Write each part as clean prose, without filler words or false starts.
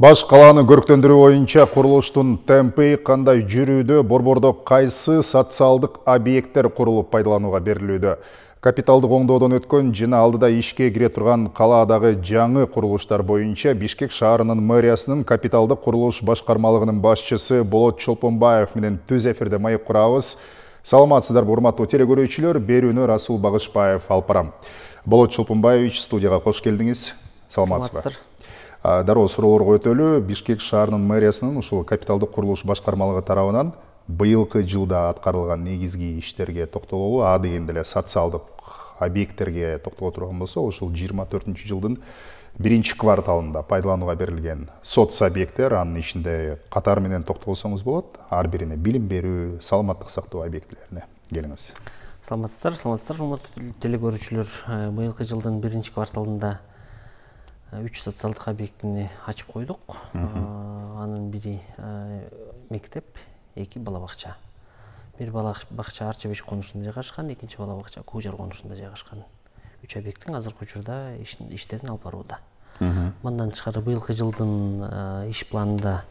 Баш қаланы көрктөндүрүү боюнча курулуштун темпи кандай жүрүүдө, борбордо кайсы социалдык объекттер курулуп пайдаланууга берилүүдө? Капиталдык оңдоодон өткөн жана алдыда ишке кире турган калаадагы жаңы курулуштар боюнча Бишкек шаарынын мэриясынын капиталдык курулуш башкармалыгынын башчысы Болот Чолпонбаев менен түз эфирде маек курабыз. Саламатсыздарбы, урматтуу телекөрүүчүлөр, берүүнү Расул Багышбаев алып барам. Болот Чолпонбаевич, студияга кош келдиңиз. Саламатсызбы? Дароо суроолорго өтөлү, Бишкек шаарынын мэриясынын ушул капиталдык курулуш башкармалыгы тарабынан быйылкы жылда аткарылган негизги иштерге токтололу, а дегенде эле социалдык объекттерге токтоло турган болсок, ушул 24-жылдын 1-кварталында пайдаланууга берилген соцобъекттер, анын ичинде катар менен токтолсоңуз болот. Ар бирине билим берүү, саламаттык сактоо объектилерине келиңиз. Саламатсыздар, урматтуу телекөрүүчүлөр. Быйылкы жылдын 1-кварталында 3 социалдык объектини ачып койдук. Анын бири мектеп, 2 бала бакча. Бир бала бакча Арчабеш конушунда жайгашкан, экинчи бала бакча Көкжар конушунда жайгашкан. 3 объекттин азыркы учурда иштерин алып барууда. Мындан тышкары быйылкы жылдын иш планында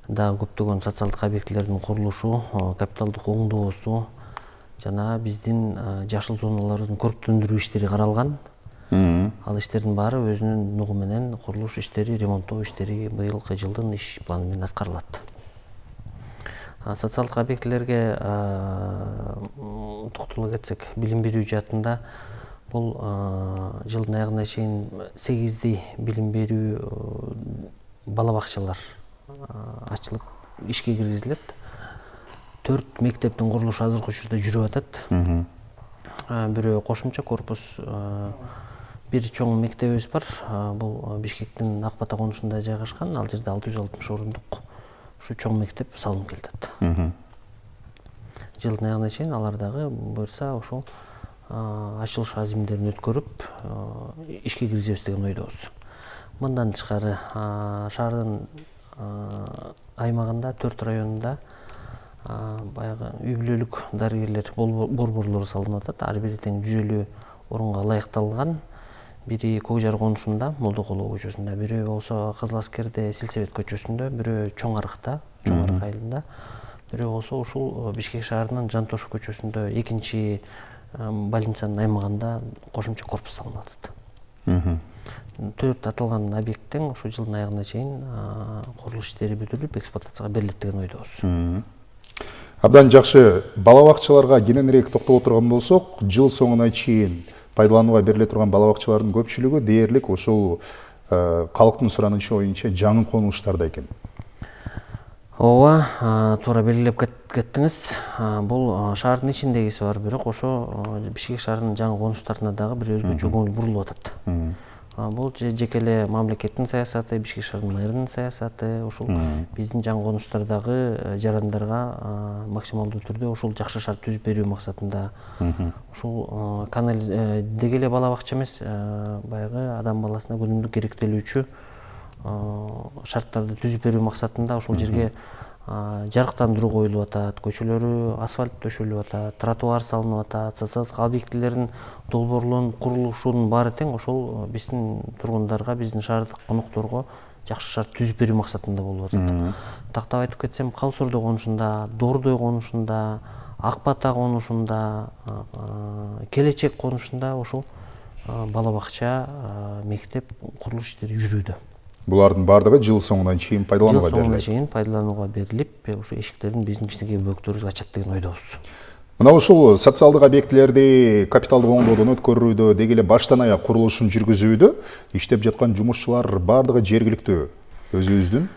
да көптөгөн социалдык объектилердин курулушу, капиталдык оңдоосу жана биздин жашыл зоналарыбыздын көрктөндүрүү иштери каралган. Ал иштердин баары өзүнүн нугу менен курулуш иштери, ремонттоо иштери быйылкы жылдын иш планы менен аткарылат. Социалдык объектилерге токтоло кетсек, билим берүү жаатында бул жылдын аягына чейин 8 билим берүү бала бакчалар ачылып, ишке киргизилет. 4 мектептин курулушу азыркы учурда жүрүп атат. Бирөө кошумча корпус, бир чоң мектебибиз бар. Бул Бишкектин Ак Бата конушунда жайгашкан. Ал жерде 660 орындук ушу чоң мектеп салынып келатат. Жылдын аягына чейин алар дагы буюрса ошол ачылыш азимдерин өткөрүп ишке киргизебиз деген ойдобуз. Мындан тышкары шаардын аймагында 4 районунда баягы үй бүлөлүк дарыгерлер борборлору салынып атат. Ар бири тең 150 орунга ылайыкталган. Бири Көкжар конушунда, Молдокулуу көчөсүндө, бирөө болсо Кызыл Аскерде, Силсебет көчөсүндө, бирөө Чоң Арыкта, Чоң Арык айылында, бирөө болсо ушул Бишкек шаарынын Жантошев көчөсүндө, экинчи больницанын аймагында кошумча корпус салынып атат. 4 аталган объекттин ушу жылдын аягына чейин курулуш иштери бүтүрүлүп, эксплуатацияга берилет деген ойдобуз. Абдан жакшы. Бала бакчаларга кененирээк токтоло турган болсок, жыл соңуна чейин пайдаланууга бериле турган бала бакчалардын көпчүлүгү дээрлик ушул калктын суранычы боюнча жаңы конуштарда экен. Ооба, туура белгилеп кеттиңиз. Бул шаардын ичиндегиси бар, бирок ошо Бишкек шаарынын жаңы конуштарына дагы бир өзгөчө көңүл бурулуп атат. Бул жеке эле мамлекеттин саясаты, Бишкек шаарынын мэринин саясаты, ушул биздин жаңы конуштардагы жарандарга максималдуу түрдө ушул жакшы шарт түзүп берүү максатында, ушул деги эле бала бакча эмес, баягы адам баласына күнүмдүк керектелүүчү шарттарды түзүп берүү максатында ушул жерге жарыктандыруу коюлуп атат, көчөлөрү асфальт төшөлүп атат, тротуар салынып атат, социалдык объектилердин долбоорлорунун курулушунун баары тең ошол биздин тургундарга, биздин шаардык конокторго жакшы шарт түзүп берүү максатында болуп атат. Тактап айтып кетсем, Калсордо конушунда, Дордой конушунда, Ак Бата конушунда, Келечек конушунда ушул бала бакча, мектеп курулуш иштери жүрүүдө. Булардын бардыгы жыл соңуна чейин пайдаланууга берилет. Жыл соңуна чейин пайдаланууга берилип, ушу эшиктерин биздин кичинекей бөктөрүбүз ачат деген ойдобуз. Мына ушул социалдык объектилерди капиталдык оңдоодон өткөрүүдө, деги эле баштан аяк курулушун жүргүзүүдө иштеп жаткан жумушчулар бардыгы жергиликтүү, өзүбүздүн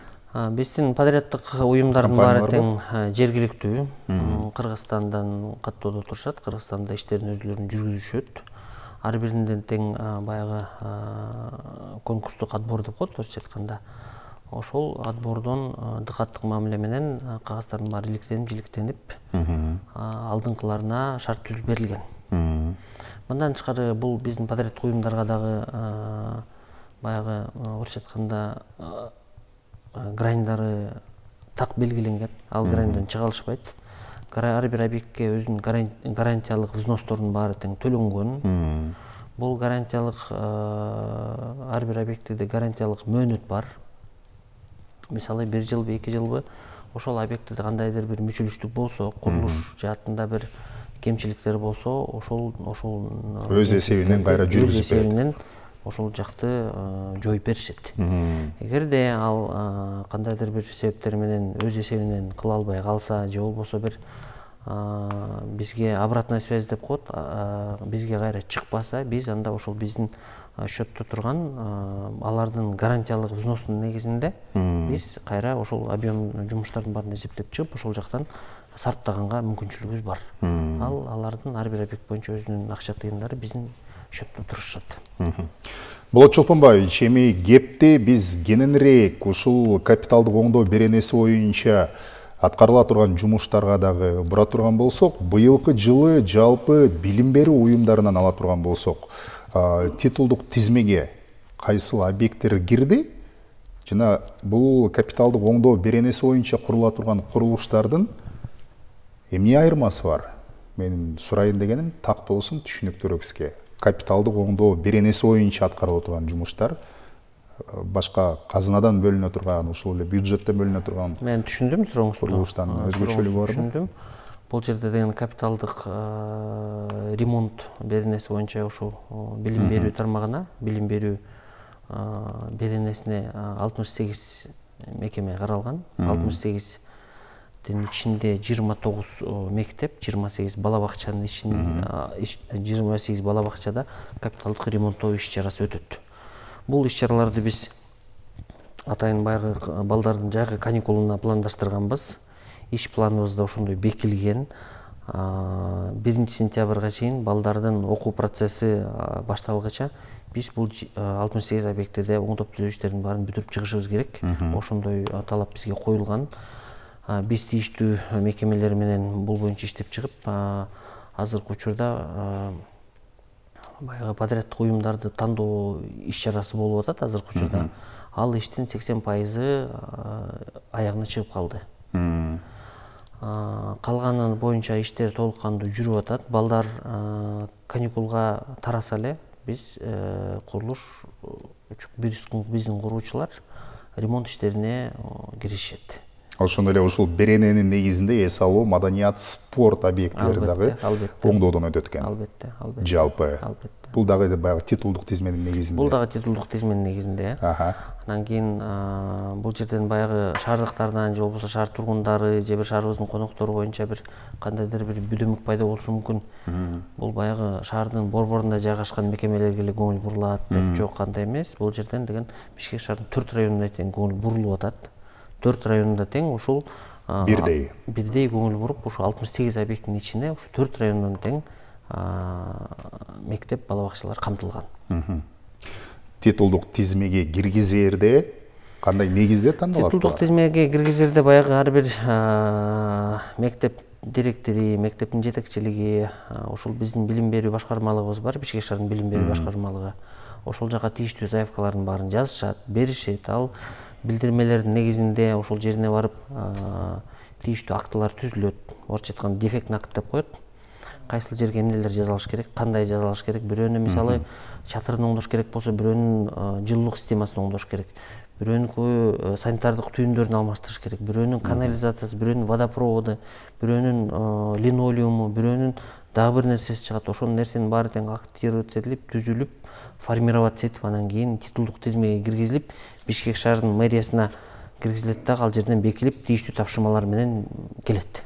биздин подряддык уюмдардын баары тең жергиликтүү. Кыргызстандан каттоодо турушат, Кыргызстанда иштерин өзүлөрүн жүргүзүшөт. Ар биринден тең баягы конкурстук отбор деп коет, орусча айтканда. Ошол отбордон дыкаттык мамиле менен кагаздардын баары иликтенип, алдыңкыларына шарт түзүп берилген. Мындан тышкары бул биздин подряддык уюмдарга дагы баягы орусча айтканда граньдары так белгиленген. Ал граньдан чыга алышпайт. Ар бир объектке өзүнүн гарантиялык взностордун баары тең төлөнгөн. Бул гарантиялык ар бир объектте гарантиялык мөөнөт бар. мисалы 1 жылбы 2 жылбы ошол объектиде кандайдыр бир мүчүлүштүк болсо, курулуш жаатында бир кемчиликтер болсо, ошол өз эсебинен кайра жүргүзүп берет. Ошол жакты жоюп беришет. Эгерде ал кандайдыр бир себептер менен өз эсебинен кыла албай калса, же болбосо бир бизге обратная связь деп коет, бизге кайра чыкпаса, биз анда ошол биздин счетто турган алардын гарантиялык взносунун негизинде биз кайра ошол объем жумуштардын баарын эсептеп чыгып, ошол жактан сарптаганга мүмкүнчүлүгүбүз бар. Алардын ар бир объект боюнча өзүнүн акча тыйымдары биздин счетто турушат. Болот Чолпонбаевич, эми кепти биз кененирээк ушул капиталдык оңдоо беренеси боюнча аткарыла турган жумуштарга дагы бура турган болсок, быйылкы жылы жалпы билим берүү уюмдарынан ала турган болсок, титулдук тизмеге кайсыл объекттер кирди? Жана бул капиталдык оңдоо беренеси боюнча курула турган курулуштардын эмне айырмасы бар? Менин сурайын дегеним так болсун, түшүнүктүүрөөк сизге. Капиталдык оңдоо беренеси боюнча аткарылып турган жумуштар башка казынадан бөлүнө турган, ушул эле бюджеттен бөлүнө турган. Мен түшүндүм сурооңузду. Курулуштан өзгөчөлүгү барбы? Түшүндүм. Бул жерде деген капиталдык ремонт беренеси боюнча ушул билим берүү тармагына, билим берүү беренесине 68 мекеме каралган. 68 ичинде 29 мектеп, 28 бала бакчанын ичинде 28 бала бакчада капиталдык ремонттоо иш-чарасы өтөт. Бул иш-чараларды биз атайын баягы балдардын жайкы каникулуна пландаштырганбыз. Иш планыбызда ошондой бекилген. 1 сентябрга чейин балдардын окуу процесси башталгыча биз бул 68 объектиде оңдоп түзөө иштерин баарын бүтүрүп чыгышыбыз керек. Ошондой талап бизге коюлган. Биз тийиштүү мекемелер менен бул боюнча иштеп чыгып, азыркы учурда баягы подряддык уюмдарды тандоо иш-чарасы болуп атат азыркы учурда. Ал иштин 80% аягына чыгып калды. Калганын боюнча иштер толук кандуу жүрүп атат. Балдар каникулга тараса эле биз курулуш биздин куруучулар ремонт иштерине киришет. Ошондой эле ушул берененин негизинде эс алуу, маданият, спорт объекттери дагы оңдоодон өтөт экен. Албетте. Жалпы. Бул дагы баягы титулдук тизменин негизинде. Бул дагы титулдук тизменин негизинде. Анан кийин бул жерден баягы шаардыктардан же болбосо шаар тургундары же бир шаарыбыздын коноктору боюнча бир кандайдыр бир бүдөмүк пайда болушу мүмкүн. Бул баягы шаардын борборунда жайгашкан мекемелерге эле көңүл бурулат деп жок, кандай эмес. Бул жерден деген Бишкек шаарынын 4 районуна тең көңүл бурулуп атат. 4 районунда тең ушул бирдей көңүл буруп, ушул 68 объекттин ичине ушу 4 райондон тең мектеп, бала бакчалар камтылган. Титулдук тизмеге киргизерде кандай негизде тандалат? Титулдук тизмеге киргизерде баягы ар бир мектеп директори, мектептин жетекчилиги, ошол биздин билим берүү башкармалыгыбыз бар, Бишкек шаарынын билим берүү башкармалыгы. Ошол жака тийиштүү заявкалардын баарын жазышат, беришет. Ал билдирмелердин негизинде ошол жерине барып тийиштүү актылар түзүлөт. Орусча айтканда дефектный акт деп коет. Кайсыл жерге эмнелер жазылыш керек, кандай жазылыш керек. Бирөөнү мисалы чатырын оңдош керек болсо, бирөөнүн жылуулук системасын оңдош керек. Бирөөнүн санитардык түйүндөрүн алмаштырыш керек. Бирөөнүн канализациясы, бирөөнүн водопроводу, бирөөнүн линолеуму, бирөөнүн дагы бир нерсеси чыгат. Ошол нерсенин баары тең актироваться этилип, түзүлүп, формироваться этип, анан кийин титулдук тизмеге киргизилип, Бишкек шаарынын мэриясына киргизилет дагы, ал жерден бекилип, тийиштүү тапшырмалар менен келет.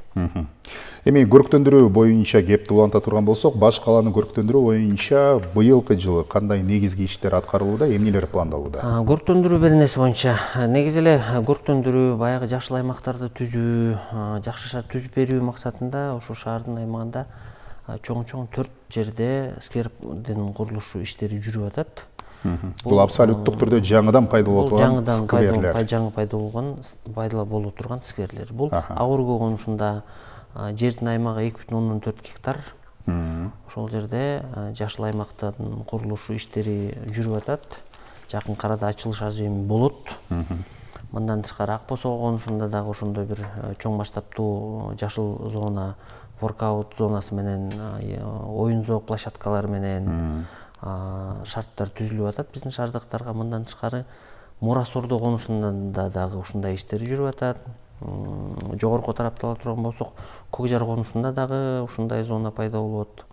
Эми көрктөндүрүү боюнча кепти уланта турган болсок, баш каланы көрктөндүрүү боюнча быйылкы жылы кандай негизги иштер аткарылууда, эмнелер пландалууда? Көрктөндүрүү беренеси боюнча негизи эле көрктөндүрүү, баягы жашыл аймактарды түзүү, жакшы шаар түзүп берүү максатында ошол шаардын аймагында чоң 4 жерде сквердин курулушу иштери жүрүп атат. Бул абсолюттук түрдө жаңыдан пайда болуп турган скверлер. Жаңы пайда болуп турган скверлер. Бул Агургө конушунда жердин аймагы 2,4 гектар. Ошол жерде жашыл аймактардын курулушу иштери жүрүп атат. Жакын арада ачылыш аз эми болот. Мындан тышкары Ак Босоо конушунда дагы ошондой бир чоң масштабтуу жашыл зона, воркаут зонасы менен, оюн зоок площадкалары менен шарттар түзүлүп атат биздин шаардыктарга. Мындан тышкары Мурас Ордо конушунда дагы ушундай иштер жүрүп атат. Жогорку тарапта ала турган болсок, Көк Жар конушунда дагы ушундай зона пайда болот.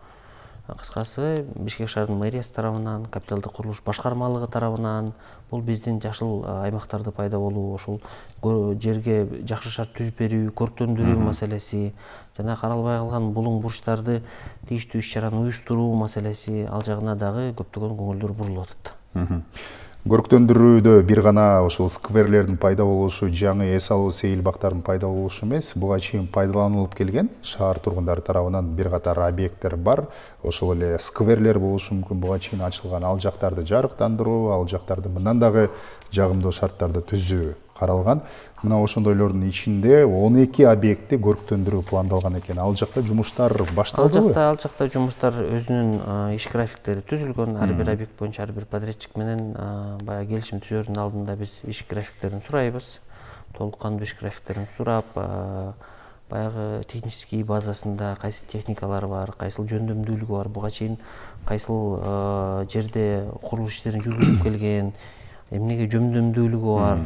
Кыскасы, Бишкек шаарынын мэриясы тарабынан, капиталдык курулуш башкармалыгы тарабынан бул биздин жашыл аймактарды пайда болуу, ошол жерге жакшы шарт түзүп берүү, көрктөндүрүү маселеси, жана каралбай калган булуң бурчтарды тийиштүү иш-чараны уюштуруу маселеси, ал жагына дагы көптөгөн көңүлдөр бурулуп атат. Көрктөндүрүүдө бир гана ошол скверлердин пайда болушу, жаңы эс алуу сейил бактардын пайда болушу эмес, буга чейин пайдаланылып келген шаар тургундары тарабынан бир катар объекттер бар. Ошол эле скверлер болушу мүмкүн, буга чейин ачылган, ал жактарды жарыктандыруу, ал жактарды мындан дагы жагымдуу шарттарды түзүү каралган. Мына ошондойлордун ичинде 12 объектти көрктөндүрүү пландалган экен. Ал жакта жумуштар башталдыбы? Ал жакта жумуштар өзүнүн иш графиктери түзүлгөн. Ар бир объект боюнча ар бир подрядчик менен баягы келишим түзөрдүн алдында биз иш графиктерин сурайбыз. Толук кандуу иш графиктерин сурап, баягы технический базасында кайсы техникалар бар, кайсыл жөндөмдүүлүгү бар, буга чейин кайсыл жерде курулуш иштерин жүргүзүп келген, эмнеге жөндөмдүүлүгү бар,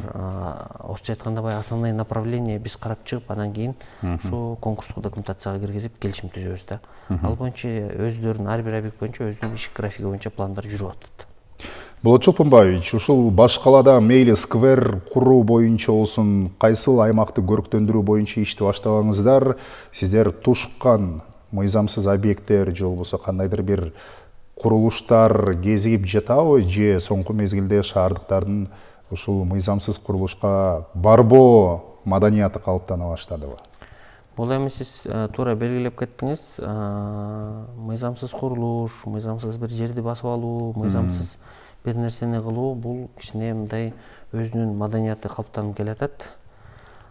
орусча айтканда баягы основные направления биз карап чыгып, анан кийин ушу конкурстук документацияга киргизип келишим түзөбүз да. Ал боюнча өздөрүнүн ар бир объект боюнча өзүнүн иш графиги боюнча пландар жүрүп атат. Болот Чолпонбаевич, ушул баш калаада мейли сквер куруу боюнча болсун, кайсыл аймакты көрктөндүрүү боюнча ишти баштагаңыздар, сиздер тушкан мыйзамсыз объекттер же болбосо кандайдыр бир курулуштар кезигип жатабы, же соңку мезгилде шаардыктардын ушул мыйзамсыз курулушка барбоо маданияты калыптана баштадыбы? Бул эми сиз туура белгилеп кеттиңиз. Мыйзамсыз курулуш, мыйзамсыз бир жерди басып алуу, мыйзамсыз бир нерсени кылуу, бул кичине мындай өзүнүн маданияты калыптанып келатат.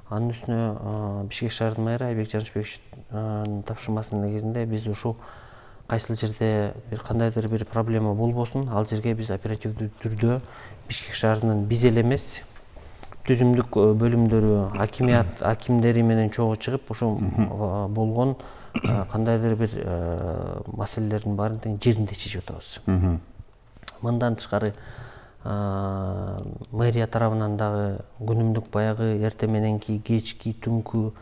Анын үстүнө Бишкек шаарынын мэрі Айбек Жанышбековичтин тапшырмасынын негизинде биз ушу кайсыл жерде бир кандайдыр бир проблема болбосун, ал жерге биз оперативдүү түрдө Бишкек шаарынын биз эле эмес, түзүмдүк бөлүмдөрү, акимдери менен чогуу чыгып, ошо болгон кандайдыр бир маселелердин баарын тең жеринде чечип атабыз. Мындан тышкары мэрия тарабынан дагы күнүмдүк баягы эрте мененки, кечки, түнкү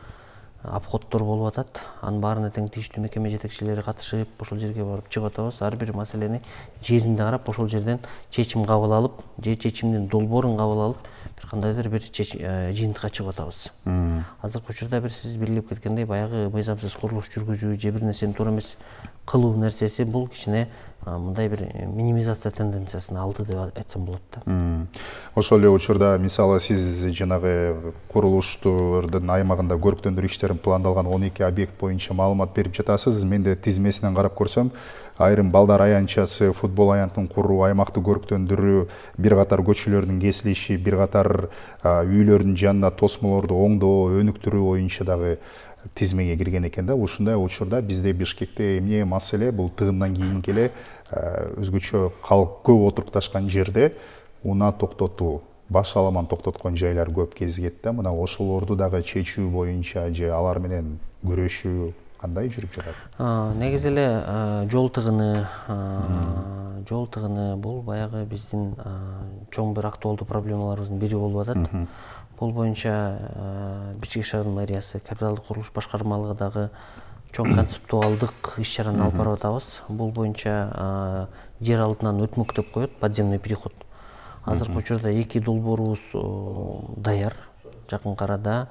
обходдор болуп атат. Анын баарына тең тийиштүү мекеме жетекчилери катышып, ошол жерге барып чыгып атабыз. Ар бир маселени жеринде карап, ошол жерден чечим кабыл алып, же чечимдин долбоорун кабыл алып, бир кандайдыр бир жыйынтыкка чыгып атабыз. Азыркы учурда бир сиз белгилеп кеткендей, баягы мыйзамсыз курулуш жүргүзүү же бир нерсени туура эмес кылуу нерсеси бул кичине мындай бир минимизация тенденциясын алды деп айтсам болот да. Ошол эле учурда мисалы сиз жанагы курулуштардын аймагында көрктөндүрүү иштерин пландалган 12 объект боюнча маалымат берип жатасыз. Мен де тизмесинен карап көрсөм, айрым балдар аянтчасы, футбол аянтын куруу, аймакты көрктөндүрүү, бир катар көчөлөрдүн кесилиши, бир катар үйлөрдүн жанында тосмолорду оңдоо, өнүктүрүү боюнча дагы тизмеге кирген экен да. Ушундай учурда бизде Бишкекте эмне маселе, бул тыгындан кийин келе өзгөчө калк көп отурукташкан жерде унаа токтотуу, баш аламан токтоткон жайлар көп кезигет да. Мына ошолорду дагы чечүү боюнча же алар менен күрөшүү кандай жүрүп жатат? Негизи эле жол тыгыны бул баягы биздин чоң бир актуалдуу проблемаларыбыздын бири болуп атат. Бул боюнча Бишкек шаарынын мэриясы, капиталдык курулуш башкармалыгы дагы чоң концептуалдык иш-чараны алып барып атабыз. Бул боюнча жер алдынан өтмөк деп коет, подземный переход. Азыркы учурда 2 долбоорубуз даяр. Жакынкы арада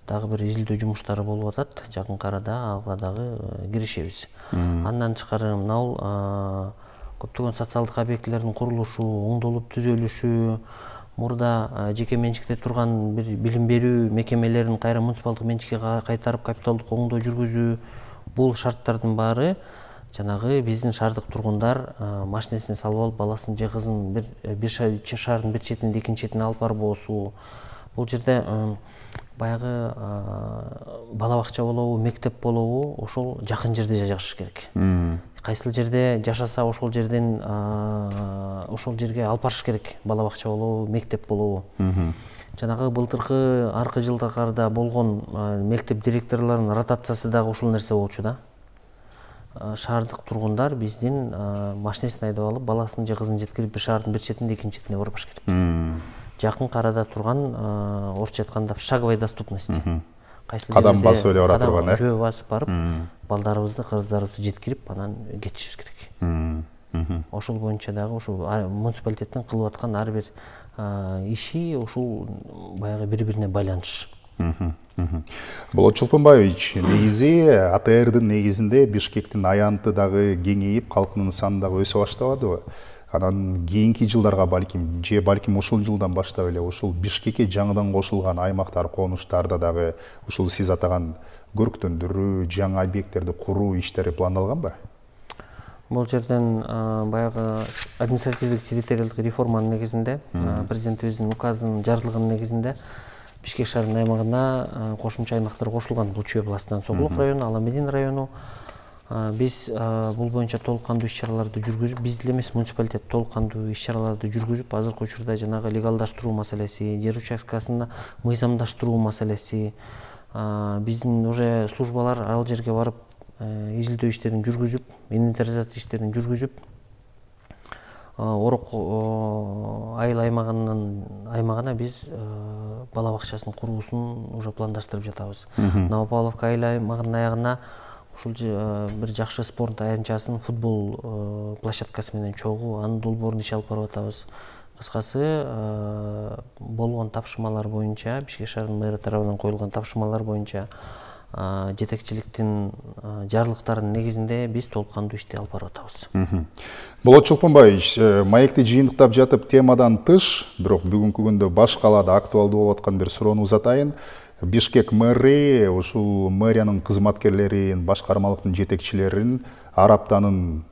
дагы бир изилдөө жумуштары болуп атат. Жакынкы арада ага дагы киришебиз. Андан тышкары мына көптөгөн социалдык объектилердин курулушу, оңдолуп түзөлүшү, мурда жеке менчикте турган бир билим берүү мекемелерин кайра муниципалдык менчикке кайтарып капиталдык оңдоо жүргүзүү, бул шарттардын баары жанагы биздин шаардык тургундар машинесин салып алып, баласын же кызын бир шаардын бир четинен экинчи четине алып барбоосу. Бул жерде баягы бала бакча болобу, мектеп болобу, ошол жакын жерде жашаш керек. Кайсыл жерде жашаса ошол жерден ошол жерге алып барыш керек. Бала бакча болобу, мектеп болобу. Жанагы былтыркы аркы жылдакарда болгон мектеп директорлорунун ротациясы дагы ушул нерсе болчу да. Шаардык тургундар биздин машинесин айдап алып, баласын же кызын жеткирип бир шаардын бир четинен экинчи четине барбаш керек. жакын арада турган, орусча айтканда в шаговой доступности. Кадам басып эле бара турган, жөө басып барып, балдарыбызды, кыздарыбызды жеткирип, анан кетишибиз керек. Ошол боюнча дагы ушул муниципалитеттин кылып аткан ар бир иши ушул баягы бири-бирине байланыш. Болот Чолпонбаевич, негизи АТРдын негизинде Бишкектин аянты дагы кеңейип, калкынын саны дагы өсө баштабадыбы? Анан кийинки жылдарга балким ушул жылдан баштап эле ушул Бишкекке жаңыдан кошулган аймактар, конуштарда дагы ушул сиз атаган көрктөндүрүү, жаңы объекттерди куруу иштери пландалганбы? Бул жерден баягы административдик территориалдык реформанын негизинде, президентибиздин указынын жарлыгынын негизинде Бишкек шаарынын аймагына кошумча аймактар кошулган. Бул Чүй областынан Сокулук району, Аламедин району. Биз бул боюнча толук кандуу иш-чараларды жүргүзүп, биз деле эмес, муниципалитет толук кандуу иш-чараларды жүргүзүп, азыркы учурда жанагы легалдаштыруу маселеси, жер участкасында мыйзамдаштыруу маселеси, биздин уже службалар ал жерге барып изилдөө иштерин жүргүзүп, инвентаризация иштерин жүргүзүп, Орок айыл аймагына биз бала бакчасынын куруусун уже пландаштырып жатабыз. Новопавловка айыл аймагынын аягына ушул бир жакшы спорт аянтчасын, футбол площадкасы менен чогуу, анын долбоорун иш алып барып атабыз. Кыскасы, болгон тапшырмалар боюнча, Бишкек шаарынын мэрі тарабынан коюлган тапшырмалар боюнча жетекчиликтин жарлыктарынын негизинде биз толук кандуу ишти алып барып атабыз. Болот Чолпонбаевич, маекти жыйынтыктап жатып темадан тыш, бирок бүгүнкү күндө баш калаада актуалдуу болуп аткан бир суроону узатайын. Бишкек мэри ушул мэриянын кызматкерлерин, башкармалыктын жетекчилерин ар аптанын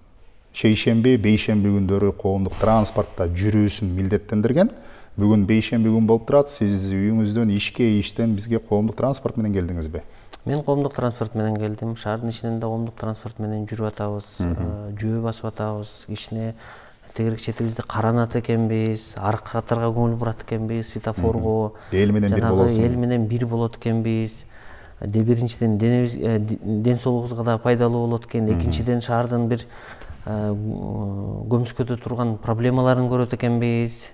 шейшемби, бейшемби күндөрү коомдук транспортто жүрүүсүн милдеттендирген. Бүгүн бейшемби күн болуп турат. Сиз үйүңүздөн иштен бизге коомдук транспорт менен келдиңизби? Мен коомдук транспорт менен келдим. Шаардын ичинен да коомдук транспорт менен жүрүп атабыз, жөө басып атабыз. Кичине тегерек четибизде каранат экенбиз, аркы катарга көңүл бурат экенбиз, светофорго. Эл менен бир болосуң. Эл менен бир болот экенбиз. Биринчиден ден соолугубузга да пайдалуу болот экен. Экинчиден шаардын бир көмүскөдө турган проблемаларын көрөт экенбиз.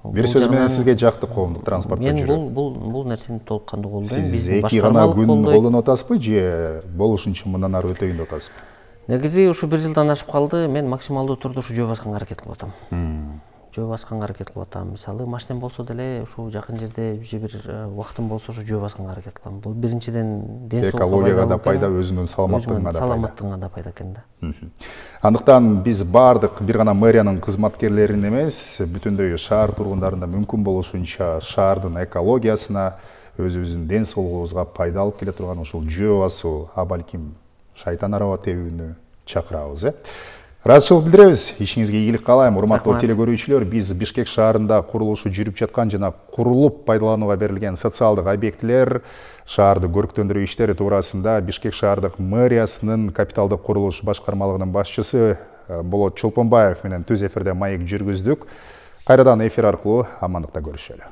Бир сөз менен сизге жакты коомдук транспортто жүрүү. Мен бул нерсени толук кандуу колдойм. Сиз эки гана күн колдонуп атасызбы же болушунча мындан ары өтөйүн деп атасызбы? Негизи ушу бир жылдан ашып калды. Мен максималдуу турдуу ушу жөө басканга аракет кылып атам. Жөө басканга аракет кылып атам. Мисалы, машинем болсо деле ушу жакын жерде же бир убактым болсо ушу жөө басканга аракет кылам. Бул биринчиден ден соолукка экологияга да пайда, өзүнүн саламаттыгына да пайда экен да. Андыктан биз бардык бир гана мэриянын кызматкерлерин эмес, бүтүндөй шаар тургундарына мүмкүн болушунча шаардын экологиясына, өзүбүздүн ден соолугубузга пайда алып келе турган ушул жөө басуу, балким шайтан араба тебүүнү чакырабыз. Ыраазычылык билдиребиз. Ишиңизге ийгилик каалайм. Урматтуу телекөрүүчүлөр, биз Бишкек шаарында курулушу жүрүп жаткан жана курулуп пайдаланууга берилген социалдык объектилер, шаарды көрктөндүрүү иштери туурасында Бишкек шаардык мэриясынын капиталдык курулуш башкармалыгынын башчысы Болот Чолпонбаев менен түз эфирде маек жүргүздүк. Кайрадан эфир аркылуу амандыкта көрүшөлү.